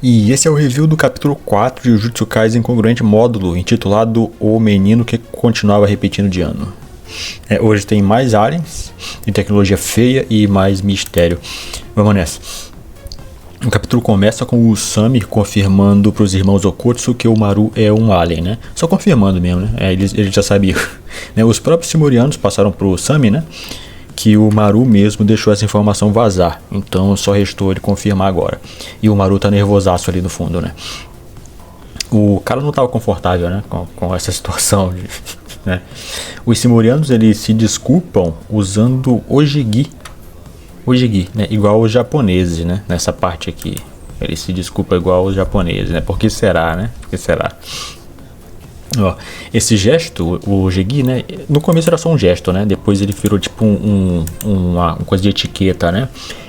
E esse é o review do capítulo 4 de Jujutsu Kaisen Incongruente Módulo, intitulado O Menino que Continuava Repetindo de Ano. Hoje tem mais aliens, tem tecnologia feia e mais mistério. Vamos nessa. O capítulo começa com o Usami confirmando para os irmãos Okotsu que o Maru é um alien, né? Só confirmando mesmo, né? Eles já sabiam. Os próprios Simurianos passaram pro Usami, né? Que o Maru mesmo deixou essa informação vazar. Então só restou ele confirmar agora. E o Maru tá nervosaço ali no fundo, né? O cara não tava confortável, né? Com essa situação, né? Os Simurianos, eles se desculpam usando Ojigi, né? Igual os japoneses, né? Nessa parte aqui. Eles se desculpam igual os japoneses, né? Por que será, né? Por que será? Ó, esse gesto, o Ojigi, né? No começo era só um gesto, né? Depois ele virou tipo uma coisa de etiqueta, né?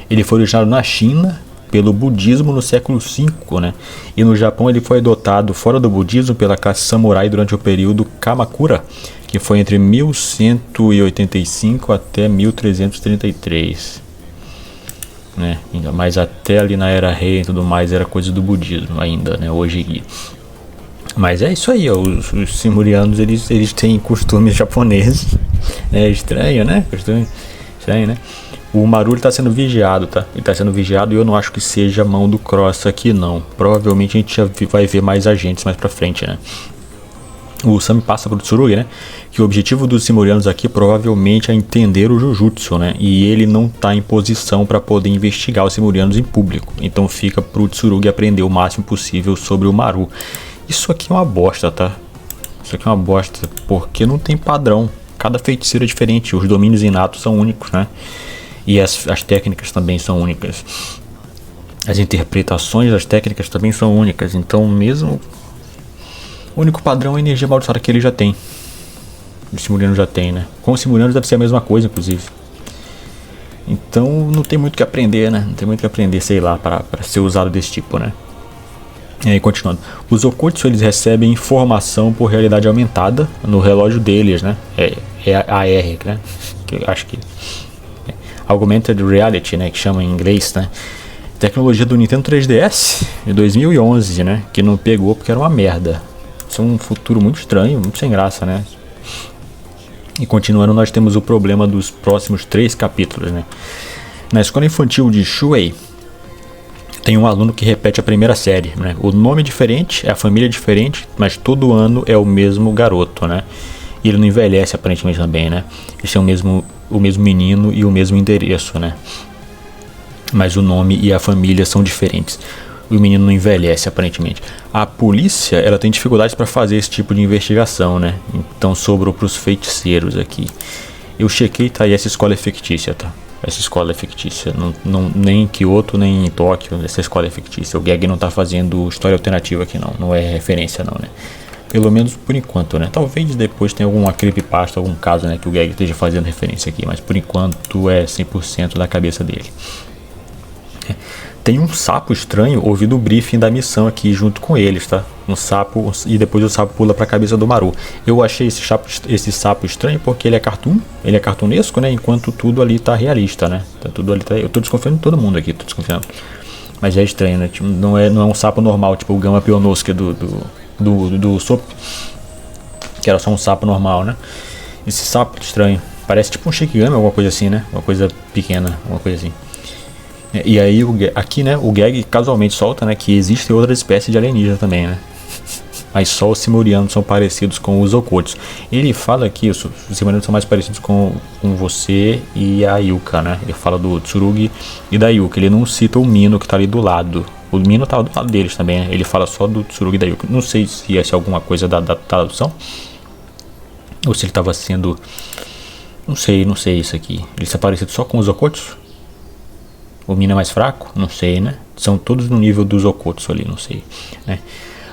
Ele foi originado na China pelo budismo no século V, né? E no Japão ele foi adotado fora do budismo pela classe samurai durante o período Kamakura, que foi entre 1185 até 1333. Né? Mas até ali na Era Rei e tudo mais era coisa do budismo ainda, né? Ojigi. Mas é isso aí, ó, os Simurianos eles têm costumes japoneses. É estranho, né? Estranho, né? O Maru está sendo vigiado, tá? Ele está sendo vigiado e eu não acho que seja mão do Cross aqui, não. Provavelmente a gente já vai ver mais agentes mais pra frente, né? O Usami passa pro Tsurugi, né? Que o objetivo dos Simurianos aqui provavelmente é entender o Jujutsu, né? E ele não tá em posição para poder investigar os Simurianos em público. Então fica pro Tsurugi aprender o máximo possível sobre o Maru. Isso aqui é uma bosta, tá? Isso aqui é uma bosta, porque não tem padrão. Cada feiticeiro é diferente, os domínios inatos são únicos, né? E as técnicas também são únicas. As interpretações das técnicas também são únicas. Então mesmo... O único padrão é a energia amaldiçoada que ele já tem. O Simuriano já tem, né? Com os Simurianos deve ser a mesma coisa, inclusive. Então não tem muito o que aprender, né? Não tem muito o que aprender, sei lá, para ser usado desse tipo, né? E aí, continuando. Os Okotsu, eles recebem informação por realidade aumentada no relógio deles, né? É a AR, né? Que eu acho que... Augmented Reality, né? Que chama em inglês, né? Tecnologia do Nintendo 3DS de 2011, né? Que não pegou porque era uma merda. Isso é um futuro muito estranho, muito sem graça, né? E continuando, nós temos o problema dos próximos 3 capítulos, né? Na escola infantil de Shuei, tem um aluno que repete a primeira série, né? O nome é diferente, a família é diferente, mas todo ano é o mesmo garoto, né? E ele não envelhece aparentemente também, né? Esse é o mesmo menino e o mesmo endereço, né? Mas o nome e a família são diferentes. O menino não envelhece aparentemente. A polícia, ela tem dificuldades para fazer esse tipo de investigação, né? Então sobrou para os feiticeiros aqui. Eu chequei, tá? E essa escola é fictícia, tá? Essa escola é fictícia. Não, nem em Kyoto, nem em Tóquio. Essa escola é fictícia. O Gag não tá fazendo história alternativa aqui, não. Não é referência, não, né? Pelo menos por enquanto, né? Talvez depois tenha alguma creepypasta, algum caso, né? Que o Gag esteja fazendo referência aqui. Mas por enquanto é 100% da cabeça dele. Tem um sapo estranho ouvindo o briefing da missão aqui junto com eles, tá? Um sapo, e depois o sapo pula pra cabeça do Maru. Eu achei esse sapo estranho porque ele é cartunesco, né? Enquanto tudo ali tá realista, né? Eu tô desconfiando de todo mundo aqui, tô desconfiando. Mas é estranho, né? Tipo, não é um sapo normal, tipo o Gama Pionosuke do Sop, que era só um sapo normal, né? Esse sapo estranho, parece tipo um Shikigami, alguma coisa assim, né? Uma coisa pequena, alguma coisa assim. E aí aqui, né, o Gag casualmente solta, né, que existe outra espécie de alienígena também, né? Mas só os Simurianos são parecidos com os Okotsu. Ele fala que os Simurianos são mais parecidos com você e a Yuka, né? Ele fala do Tsurugi e da Yuka. Ele não cita o Mino que tá ali do lado. O Mino tava do lado deles também, né? Ele fala só do Tsurugi e da Yuka. Não sei se essa é alguma coisa da tradução. Ou se ele tava sendo... Não sei isso aqui. Ele está parecido só com os Okotsu? O Mino é mais fraco? Não sei, né? São todos no nível dos Okotsu ali, não sei, né?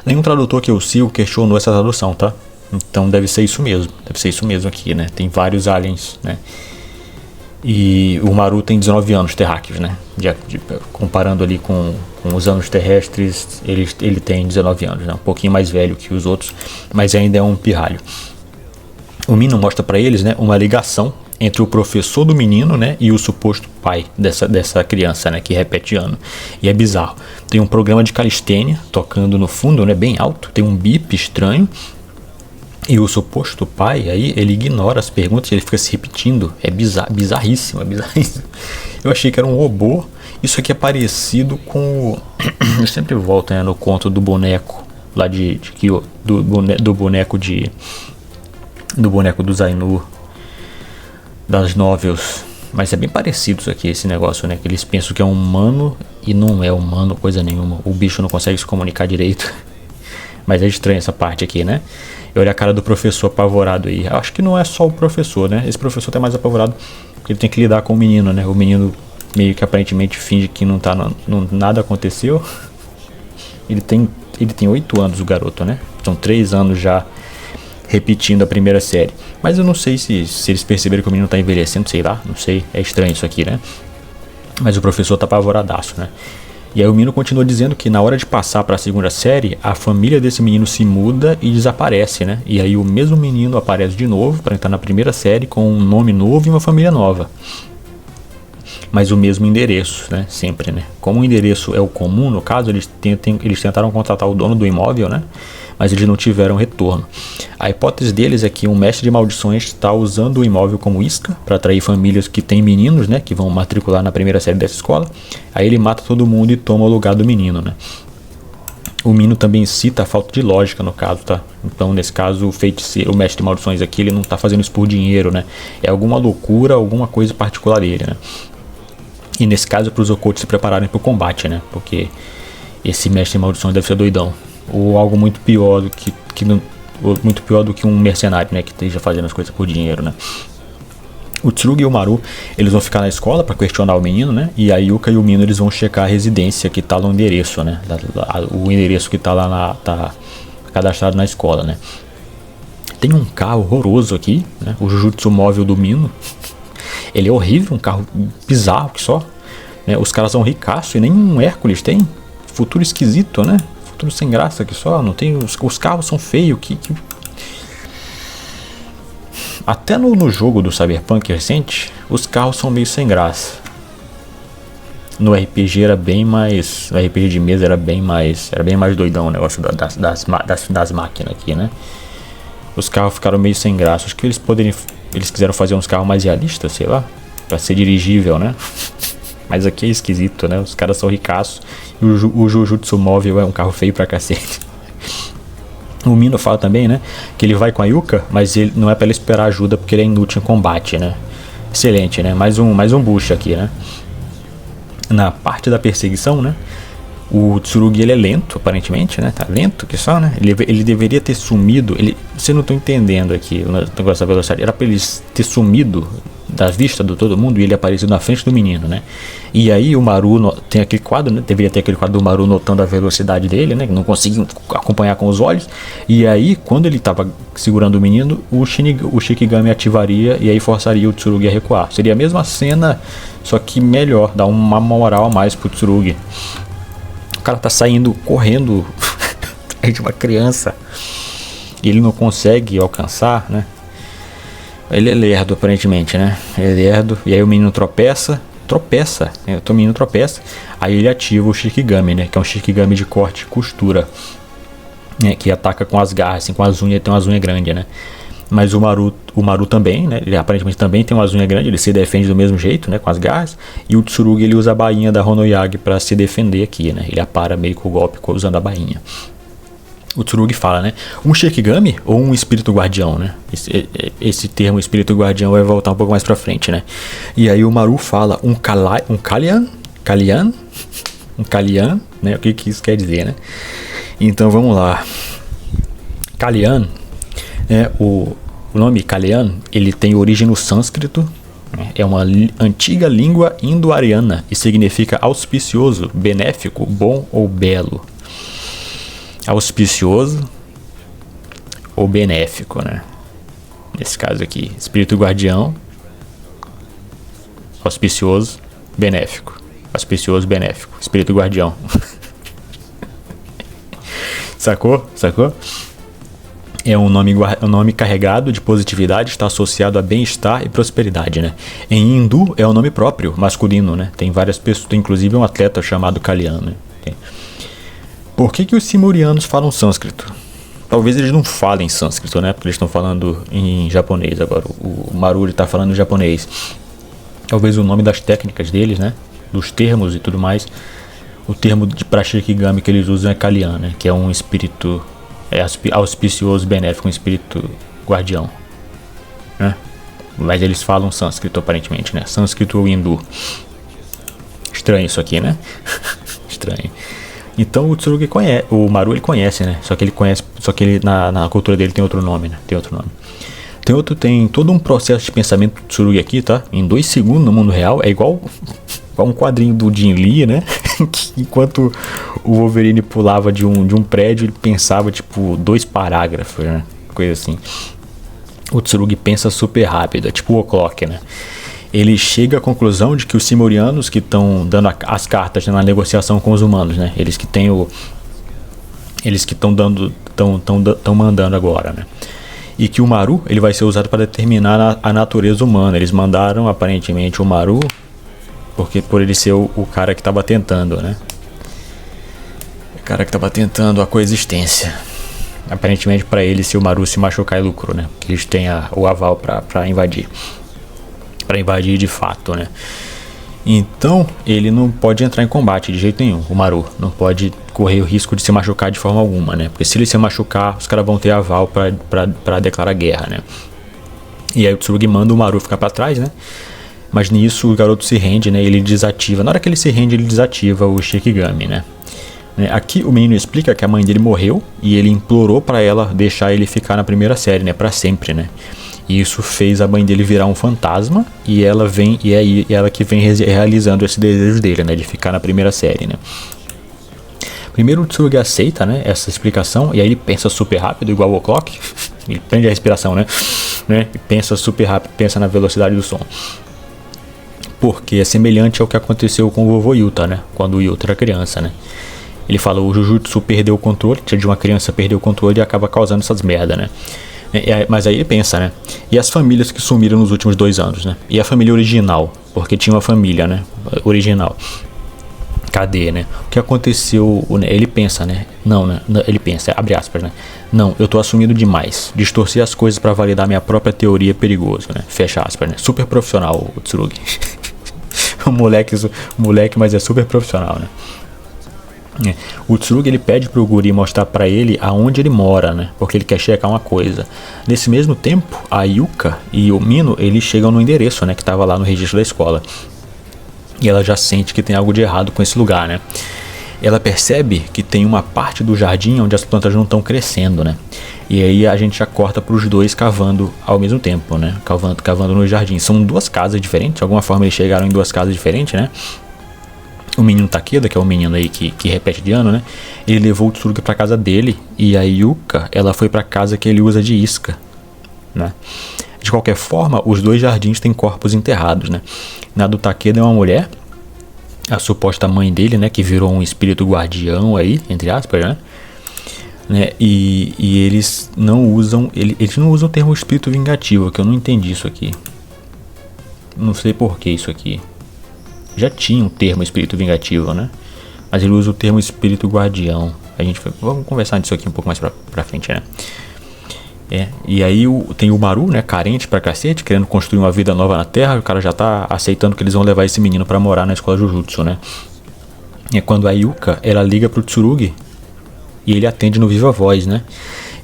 Nenhum tradutor que eu sigo questionou essa tradução, tá? Então deve ser isso mesmo aqui, né? Tem vários aliens, né? E o Maru tem 19 anos terráqueos, né? Comparando ali com os anos terrestres, ele tem 19 anos, né? Um pouquinho mais velho que os outros, mas ainda é um pirralho. O Mino mostra pra eles, né, uma ligação entre o professor do menino, né, e o suposto pai dessa criança, né, que repete ano. E é bizarro. Tem um programa de calistênia tocando no fundo, né, bem alto. Tem um bip estranho. E o suposto pai, aí, ele ignora as perguntas, ele fica se repetindo. É bizarríssimo. Eu achei que era um robô. Isso aqui é parecido com... Eu sempre volto, né, no conto do boneco, lá do boneco do Zainu, das novels. Mas é bem parecido isso aqui, esse negócio, né? Que eles pensam que é humano e não é humano, coisa nenhuma. O bicho não consegue se comunicar direito. Mas é estranho essa parte aqui, né? E olha a cara do professor apavorado aí. Eu acho que não é só o professor, né? Esse professor tá mais apavorado porque ele tem que lidar com o menino, né? O menino meio que aparentemente finge que nada aconteceu. Ele tem 8 anos, o garoto, né? São 3 anos já repetindo a primeira série. Mas eu não sei se eles perceberam que o menino tá envelhecendo, sei lá, não sei. É estranho isso aqui, né? Mas o professor tá apavoradaço, né? E aí o menino continua dizendo que na hora de passar para a segunda série, a família desse menino se muda e desaparece, né? E aí o mesmo menino aparece de novo para entrar na primeira série com um nome novo e uma família nova. Mas o mesmo endereço, né? Sempre, né? Como o endereço é o comum, no caso, eles tentaram contratar o dono do imóvel, né? Mas eles não tiveram retorno. A hipótese deles é que um mestre de maldições está usando o imóvel como isca para atrair famílias que têm meninos, né, que vão matricular na primeira série dessa escola. Aí ele mata todo mundo e toma o lugar do menino, né? O menino também cita a falta de lógica no caso, tá? Então, nesse caso, o mestre de maldições aqui, ele não está fazendo isso por dinheiro, né? É alguma loucura, alguma coisa particular dele, né? E nesse caso é para os ocultos se prepararem para o combate, né? Porque esse mestre de maldições deve ser doidão. Ou algo muito pior do que um mercenário, né, que esteja fazendo as coisas por dinheiro, né? O Tsurugi e o Maru, eles vão ficar na escola para questionar o menino, né? E a Yuka e o Mino, eles vão checar a residência que tá no endereço, né? O endereço que tá lá tá cadastrado na escola, né? Tem um carro horroroso aqui, né? O Jujutsu móvel do Mino. Ele é horrível, um carro bizarro que só, né? Os caras são ricaços e nem um Hércules tem. Futuro esquisito, né? Tudo sem graça aqui só, não tem, os carros são feios, até no jogo do Cyberpunk recente, os carros são meio sem graça. No RPG era bem mais, no RPG de mesa era bem mais doidão o negócio das máquinas aqui, né? Os carros ficaram meio sem graça, acho que eles quiseram fazer uns carros mais realistas, sei lá, pra ser dirigível, né? Mas aqui é esquisito, né? Os caras são ricaços. E o Jujutsu móvel é um carro feio pra cacete. O Mino fala também, né? Que ele vai com a Yuka, mas ele não é pra ele esperar ajuda porque ele é inútil em combate, né? Excelente, né? Mais um bucha aqui, né? Na parte da perseguição, né? O Tsurugi, ele é lento, aparentemente, né? Tá lento que só, né? Ele deveria ter sumido. Você não tá entendendo aqui o negócio da velocidade. Era pra ele ter sumido das vistas de todo mundo e ele apareceu na frente do menino, né? E aí o Maru tem aquele quadro, né? Deveria ter aquele quadro do Maru notando a velocidade dele, né? Não conseguiu acompanhar com os olhos. E aí, quando ele tava segurando o menino, o Shikigami ativaria e aí forçaria o Tsurugi a recuar. Seria a mesma cena, só que melhor, dá uma moral a mais pro Tsurugi. O cara tá saindo correndo de uma criança e ele não consegue alcançar, né? Ele é lerdo, aparentemente, né? Ele é lerdo. E aí o menino tropeça. Né? O menino tropeça. Aí ele ativa o Shikigami, né? Que é um Shikigami de corte e costura, né? Que ataca com as garras, assim, com as unhas. Tem umas unhas grandes, né? Mas o Maru também, né? Ele aparentemente também tem umas unhas grandes. Ele se defende do mesmo jeito, né? Com as garras. E o Tsurugi, ele usa a bainha da Honoyagi para se defender aqui, né? Ele apara meio com o golpe usando a bainha. O Tsurugi fala, né? Um Shikigami ou um espírito guardião, né? Esse termo espírito guardião vai voltar um pouco mais pra frente, né? E aí o Maru fala um Kalian, né? O que isso quer dizer, né? Então vamos lá. Kalian, né? O nome Kalian, ele tem origem no sânscrito, né? É uma antiga língua indo-ariana e significa auspicioso, benéfico, bom ou belo. Auspicioso ou benéfico, né? Nesse caso aqui, espírito guardião, auspicioso, benéfico. Auspicioso, benéfico. Espírito guardião. Sacou? É um nome carregado de positividade, está associado a bem-estar e prosperidade, né? Em hindu é um nome próprio, masculino, né? Tem várias pessoas, tem inclusive um atleta chamado Kalyan, né? Por que os simurianos falam sânscrito? Talvez eles não falem sânscrito, né? Porque eles estão falando em japonês agora. O Maru está falando em japonês. Talvez o nome das técnicas deles, né? Dos termos e tudo mais. O termo para Shikigami que eles usam é Kalyan, né? Que é um espírito auspicioso, benéfico, um espírito guardião, né? Mas eles falam sânscrito aparentemente, né? Sânscrito ou hindu. Estranho isso aqui, né? Estranho. Então o Tsurugi conhece, o Maru ele conhece, né? Só que ele na cultura dele tem outro nome, né? Tem outro nome. Tem todo um processo de pensamento do Tsurugi aqui, tá? Em 2 segundos no mundo real é igual um quadrinho do Jin Lee, né? Que enquanto o Wolverine pulava de um prédio, ele pensava tipo 2 parágrafos, né? Coisa assim. O Tsurugi pensa super rápido, é tipo o O'Clock, né? Ele chega à conclusão de que os simurianos que estão dando as cartas, né, na negociação com os humanos, né? Eles que estão mandando agora, né? E que o Maru ele vai ser usado para determinar a natureza humana. Eles mandaram aparentemente o Maru por ele ser o cara que estava tentando, né? O cara que estava tentando a coexistência. Aparentemente para ele, se o Maru se machucar é lucro, né? Que eles têm o aval para invadir. Para invadir de fato, né? Então ele não pode entrar em combate de jeito nenhum. O Maru não pode correr o risco de se machucar de forma alguma, né? Porque se ele se machucar, os caras vão ter aval para declarar guerra, né? E aí o Tsurugi manda o Maru ficar para trás, né? Mas nisso o garoto se rende, né? Ele desativa. Na hora que ele se rende, ele desativa o Shikigami, né? Aqui o menino explica que a mãe dele morreu e ele implorou para ela deixar ele ficar na primeira série, né? Para sempre, né? E isso fez a mãe dele virar um fantasma e ela que vem realizando esse desejo dele, né? De ficar na primeira série, né? Primeiro o Tsurugi aceita, né? Essa explicação e aí ele pensa super rápido, igual o O'Clock. Ele prende a respiração, né? E pensa super rápido, pensa na velocidade do som. Porque é semelhante ao que aconteceu com o vovô Yuta, né? Quando o Yuta era criança, né? Ele fala, o Jujutsu perdeu o controle, de uma criança perdeu o controle e acaba causando essas merda, né? Mas aí ele pensa, né? E as famílias que sumiram nos últimos 2 anos, né? E a família original, porque tinha uma família, né? Original. Cadê, né? O que aconteceu, né? Ele pensa, né? Não, né? Ele pensa, abre aspas, né? Não, eu tô assumindo demais. Distorcer as coisas pra validar minha própria teoria é perigoso, né? Fecha aspas, né? Super profissional o Tsurugi. moleque, mas é super profissional, né? O Tsurugi ele pede pro guri mostrar pra ele aonde ele mora, né? Porque ele quer checar uma coisa. Nesse mesmo tempo, a Yuka e o Mino eles chegam no endereço, né? Que tava lá no registro da escola. E ela já sente que tem algo de errado com esse lugar, né? Ela percebe que tem uma parte do jardim onde as plantas não estão crescendo, né? E aí a gente já corta pros dois cavando ao mesmo tempo, né? Cavando no jardim. São 2 casas diferentes, de alguma forma eles chegaram em 2 casas diferentes, né? O menino Takeda, que é o menino aí que repete de ano, né? Ele levou o Tsurugi pra casa dele. E a Yuka, ela foi pra casa que ele usa de isca, né? De qualquer forma, os 2 jardins têm corpos enterrados, né? Na do Takeda é uma mulher, a suposta mãe dele, né? Que virou um espírito guardião aí, entre aspas, né? E eles não usam o termo espírito vingativo, que eu não entendi isso aqui. Não sei por que isso aqui. Já tinha um termo espírito vingativo, né? Mas ele usa o termo espírito guardião. Vamos conversar disso aqui um pouco mais pra frente, né? E aí tem o Maru, né? Carente pra cacete, querendo construir uma vida nova na Terra. O cara já tá aceitando que eles vão levar esse menino pra morar na escola Jujutsu, né? É quando a Yuka, ela liga pro Tsurugi e ele atende no viva voz, né?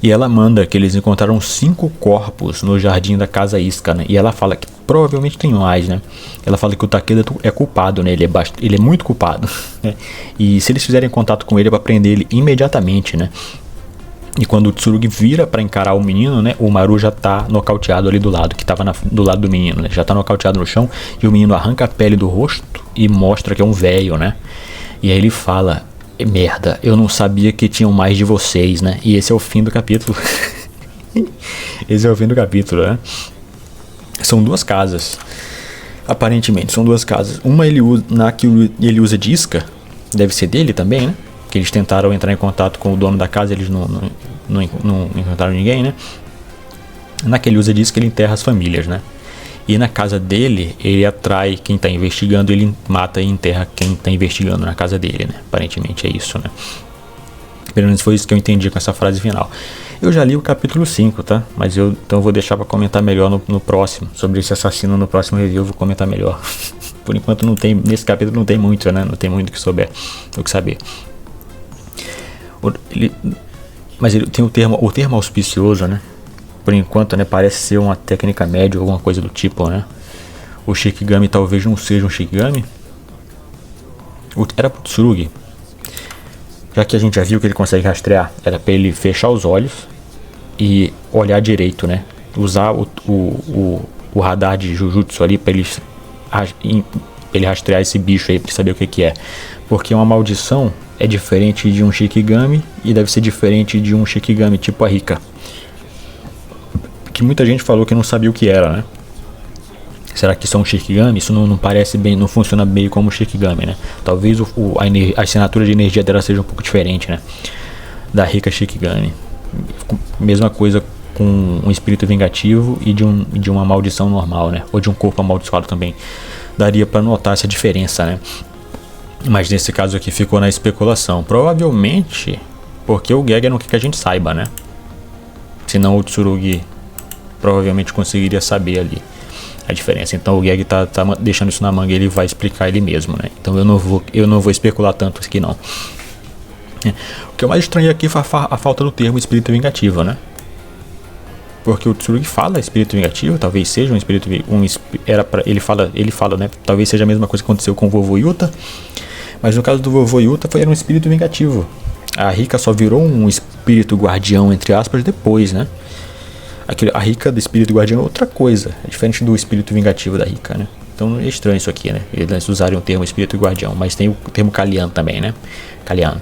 E ela manda que eles encontraram 5 corpos no jardim da casa Isca, né? E ela fala que provavelmente tem mais, né? Ela fala que o Takeda é culpado, né? Ele é muito culpado, né? E se eles fizerem contato com ele é pra prender ele imediatamente, né? E quando o Tsurugi vira pra encarar o menino, né? O Maru já tá nocauteado ali do lado, que tava do lado do menino, né? Já tá nocauteado no chão e o menino arranca a pele do rosto e mostra que é um velho, né? E aí ele fala... Merda, eu não sabia que tinham mais de vocês, né? E esse é o fim do capítulo. Esse é o fim do capítulo, né? São 2 casas. Aparentemente, são 2 casas. Uma ele usa de isca. Deve ser dele também, né? Que eles tentaram entrar em contato com o dono da casa. Eles não não encontraram ninguém, né? Na que ele usa diz que ele enterra as famílias, né? E na casa dele, ele atrai quem tá investigando, ele mata e enterra quem tá investigando na casa dele, né? Aparentemente é isso, né? Pelo menos foi isso que eu entendi com essa frase final. Eu já li o capítulo 5, tá? Mas então eu vou deixar pra comentar melhor no próximo. Sobre esse assassino no próximo review eu vou comentar melhor. Por enquanto não tem, nesse capítulo não tem muito, né? Não tem muito o que saber. Mas ele tem o termo auspicioso, né? Por enquanto, né, parece ser uma técnica média ou alguma coisa do tipo, né? O Shikigami talvez não seja um Shikigami. Era pro Tsurugi. Já que a gente já viu que ele consegue rastrear, era pra ele fechar os olhos e olhar direito, né? Usar o radar de Jujutsu ali pra ele rastrear esse bicho aí, pra saber o que é. Porque uma maldição é diferente de um Shikigami e deve ser diferente de um Shikigami tipo a Rika. Que muita gente falou que não sabia o que era, né? Será que isso é um Shikigami? Isso não parece bem, não funciona bem como Shikigami, né? Talvez a assinatura de energia dela seja um pouco diferente, né? Da Rika Shikigami. Mesma coisa com um espírito vingativo e de uma maldição normal, né? Ou de um corpo amaldiçoado também. Daria pra notar essa diferença, né? Mas nesse caso aqui ficou na especulação. Provavelmente porque o Gege não quer que a gente saiba, né? Senão o Tsurugi provavelmente conseguiria saber ali a diferença. Então o Gege tá deixando isso na manga e ele vai explicar ele mesmo, né? Então eu não vou especular tanto aqui não. O que eu mais estranhei aqui foi a falta do termo espírito vingativo, né? Porque o Tsurugi fala espírito vingativo, talvez seja um espírito ele fala, né? Talvez seja a mesma coisa que aconteceu com o vovô Yuta, mas no caso do vovô Yuta era um espírito vingativo. A Rika só virou um espírito guardião entre aspas depois, né? A Rika do espírito guardião é outra coisa, é diferente do espírito vingativo da Rika, né? Então é estranho isso aqui, né? Eles usarem o termo espírito guardião, mas tem o termo Kalian também, né? Kalian.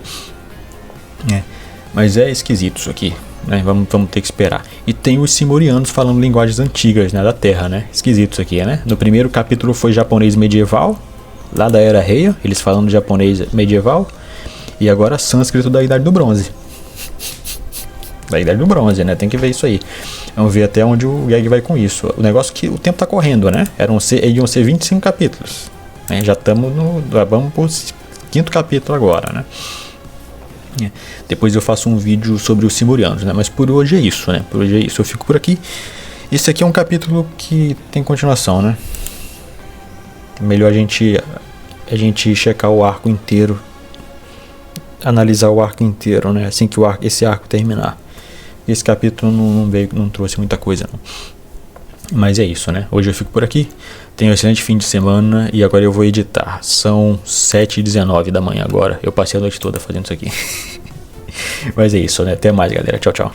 Mas é esquisito isso aqui, né? Vamos ter que esperar. E tem os Simurianos falando linguagens antigas, né, da Terra, né? Esquisito isso aqui, né? No primeiro capítulo foi japonês medieval, lá da Era Heia, eles falando japonês medieval, e agora sânscrito da Idade do Bronze. Da Idade do Bronze, né? Tem que ver isso aí. Vamos ver até onde o Gege vai com isso. O negócio é que o tempo tá correndo, né? Iam ser 25 capítulos. Né? Já vamos pro 5º capítulo agora, né? Depois eu faço um vídeo sobre os Simurianos, né? Mas por hoje é isso, né? Por hoje é isso. Eu fico por aqui. Esse aqui é um capítulo que tem continuação, né? Melhor a gente checar o arco inteiro. Analisar o arco inteiro, né? Assim que esse arco terminar. Esse capítulo não trouxe muita coisa, não. Mas é isso, né? Hoje eu fico por aqui. Tenho um excelente fim de semana e agora eu vou editar. São 7h19 da manhã agora. Eu passei a noite toda fazendo isso aqui. Mas é isso, né? Até mais, galera. Tchau, tchau.